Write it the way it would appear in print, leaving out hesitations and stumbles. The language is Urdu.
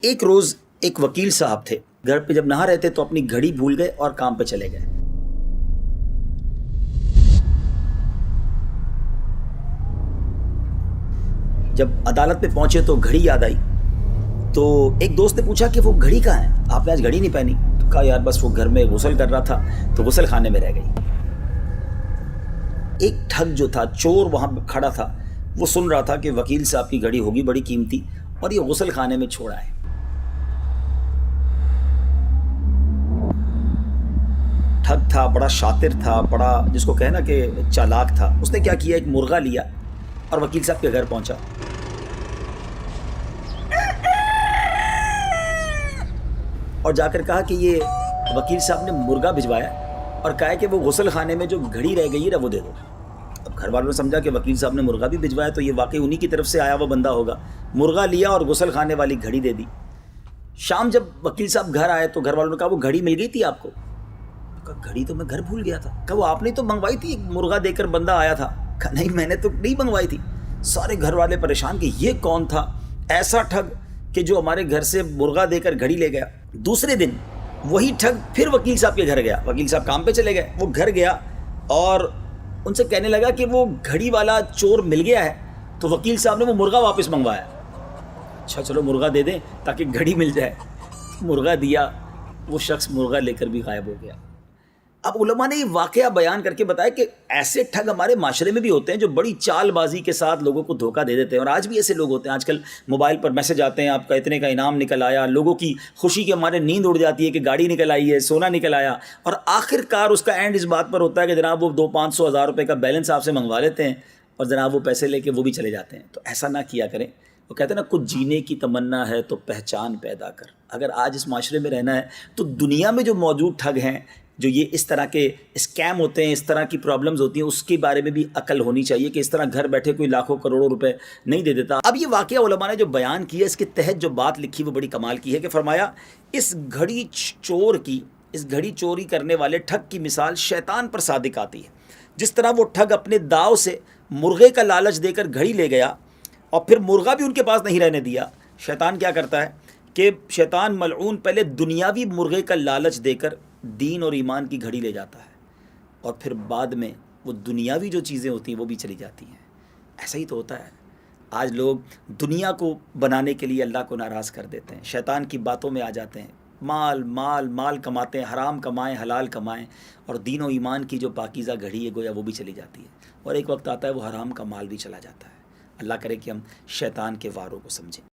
ایک روز ایک وکیل صاحب تھے، گھر پہ جب نہا رہے تھے تو اپنی گھڑی بھول گئے اور کام پہ چلے گئے۔ جب عدالت پہ پہنچے تو گھڑی یاد آئی، تو ایک دوست نے پوچھا کہ وہ گھڑی کہاں ہے، آپ نے آج گھڑی نہیں پہنی؟ تو کہا یار بس وہ گھر میں غسل کر رہا تھا تو غسل خانے میں رہ گئی۔ ایک ٹھگ جو تھا، چور وہاں کھڑا تھا، وہ سن رہا تھا کہ وکیل صاحب کی گھڑی ہوگی بڑی قیمتی اور یہ غسل خانے میں چھوڑا ہے۔ ٹھگ تھا، بڑا شاطر تھا، بڑا جس کو کہنا کہ چالاک تھا۔ اس نے کیا کیا، ایک مرغا لیا اور وکیل صاحب کے گھر پہنچا اور جا کر کہا کہ یہ وکیل صاحب نے مرغا بھجوایا اور کہا کہ وہ غسل خانے میں جو گھڑی رہ گئی ہے نا وہ دے دو۔ اب گھر والوں نے سمجھا کہ وکیل صاحب نے مرغا بھی بھجوایا تو یہ واقعی انہی کی طرف سے آیا ہوا بندہ ہوگا۔ مرغا لیا اور غسل خانے والی گھڑی دے دی۔ شام جب وکیل صاحب گھر آئے تو گھر والوں نے کہا وہ گھڑی مل گئی تھی آپ کو؟ کہا گھڑی تو میں گھر بھول گیا تھا۔ کہا وہ آپ نے تو منگوائی تھی، ایک مرغا دے کر بندہ آیا تھا۔ کہا نہیں میں نے تو نہیں منگوائی تھی۔ سارے گھر والے پریشان کہ یہ کون تھا ایسا ٹھگ کہ جو ہمارے گھر سے مرغا دے کر گھڑی لے گیا۔ دوسرے دن وہی ٹھگ پھر وکیل صاحب کے گھر گیا، وکیل صاحب کام پہ چلے گئے، وہ گھر گیا اور ان سے کہنے لگا کہ وہ گھڑی والا چور مل گیا ہے۔ تو وکیل صاحب نے وہ مرغا واپس منگوایا۔ اچھا چلو مرغا دے دیں تاکہ گھڑی مل جائے۔ مرغا دیا، وہ شخص مرغا لے کر بھی غائب ہو گیا۔ اب علماء نے یہ واقعہ بیان کر کے بتایا کہ ایسے ٹھگ ہمارے معاشرے میں بھی ہوتے ہیں جو بڑی چال بازی کے ساتھ لوگوں کو دھوکہ دے دیتے ہیں، اور آج بھی ایسے لوگ ہوتے ہیں۔ آج کل موبائل پر میسج آتے ہیں آپ کا اتنے کا انعام نکل آیا، لوگوں کی خوشی کے ہمارے نیند اڑ جاتی ہے کہ گاڑی نکل آئی ہے، سونا نکل آیا، اور آخر کار اس کا اینڈ اس بات پر ہوتا ہے کہ جناب وہ 200-500 ہزار روپے کا بیلنس آپ سے منگوا لیتے ہیں اور جناب وہ پیسے لے کے وہ بھی چلے جاتے ہیں۔ تو ایسا نہ کیا کریں۔ وہ کہتے ہیں نا کچھ جینے کی تمنا ہے تو پہچان پیدا کر۔ اگر آج اس معاشرے میں رہنا ہے تو دنیا میں جو موجود ٹھگ ہیں، جو یہ اس طرح کے اسکیم ہوتے ہیں، اس طرح کی پرابلمز ہوتی ہیں، اس کے بارے میں بھی عقل ہونی چاہیے کہ اس طرح گھر بیٹھے کوئی لاکھوں کروڑوں روپے نہیں دے دیتا۔ اب یہ واقعہ علماء نے جو بیان کیا، اس کے تحت جو بات لکھی وہ بڑی کمال کی ہے کہ فرمایا اس گھڑی چوری کرنے والے ٹھگ کی مثال شیطان پر صادق آتی ہے۔ جس طرح وہ ٹھگ اپنے داؤ سے مرغے کا لالچ دے کر گھڑی لے گیا اور پھر مرغا بھی ان کے پاس نہیں رہنے دیا، شیطان کیا کرتا ہے کہ شیطان ملعون پہلے دنیاوی مرغے کا لالچ دے کر دین اور ایمان کی گھڑی لے جاتا ہے اور پھر بعد میں وہ دنیاوی جو چیزیں ہوتی ہیں وہ بھی چلی جاتی ہیں۔ ایسا ہی تو ہوتا ہے۔ آج لوگ دنیا کو بنانے کے لیے اللہ کو ناراض کر دیتے ہیں، شیطان کی باتوں میں آ جاتے ہیں، مال مال مال کماتے ہیں، حرام کمائیں حلال کمائیں، اور دین و ایمان کی جو پاکیزہ گھڑی ہے گویا وہ بھی چلی جاتی ہے، اور ایک وقت آتا ہے وہ حرام کا مال بھی چلا جاتا ہے۔ اللہ کرے کہ ہم شیطان کے واروں کو سمجھیں۔